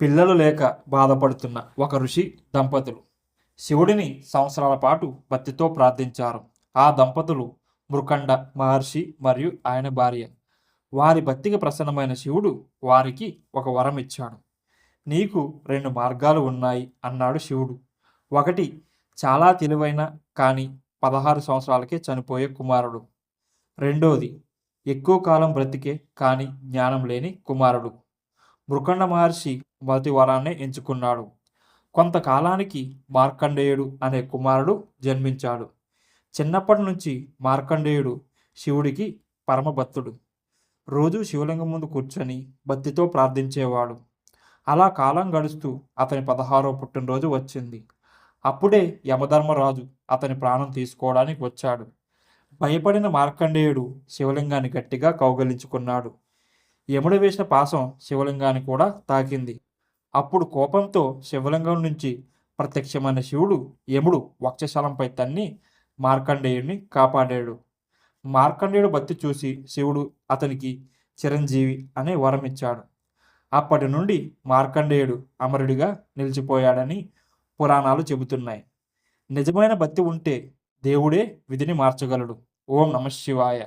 పిల్లలు లేక బాధపడుతున్న ఒక ఋషి దంపతులు శివుడిని సంవత్సరాల పాటు భక్తితో ప్రార్థించారు. ఆ దంపతులు మృకండ మహర్షి మరియు ఆయన భార్య. వారి భక్తికి ప్రసన్నమైన శివుడు వారికి ఒక వరం ఇచ్చాడు. నీకు రెండు మార్గాలు ఉన్నాయి అన్నాడు శివుడు. ఒకటి, చాలా తెలివైన కానీ 16 సంవత్సరాలకే చనిపోయే కుమారుడు. రెండోది, ఎక్కువ కాలం బ్రతికే కానీ జ్ఞానం లేని కుమారుడు. మృకండ మహర్షి మొదటి వరాన్నే ఎంచుకున్నాడు. కొంతకాలానికి మార్కండేయుడు అనే కుమారుడు జన్మించాడు. చిన్నప్పటి నుంచి మార్కండేయుడు శివుడికి పరమభక్తుడు. రోజు శివలింగం ముందు కూర్చొని భక్తితో ప్రార్థించేవాడు. అలా కాలం గడుస్తూ అతని 16వ పుట్టినరోజు వచ్చింది. అప్పుడే యమధర్మరాజు అతని ప్రాణం తీసుకోవడానికి వచ్చాడు. భయపడిన మార్కండేయుడు శివలింగాన్ని గట్టిగా కౌగలించుకున్నాడు. యముడు వేసిన పాశం శివలింగాన్ని కూడా తాకింది. అప్పుడు కోపంతో శివలింగం నుంచి ప్రత్యక్షమైన శివుడు యముడు వక్షస్థలంపై తన్ని మార్కండేయుడిని కాపాడాడు. మార్కండేయుడు భక్తి చూసి శివుడు అతనికి చిరంజీవి అనే వరం ఇచ్చాడు. అప్పటి నుండి మార్కండేయుడు అమరుడిగా నిలిచిపోయాడని పురాణాలు చెబుతున్నాయి. నిజమైన భక్తి ఉంటే దేవుడే విధిని మార్చగలడు. ఓం నమః శివాయ.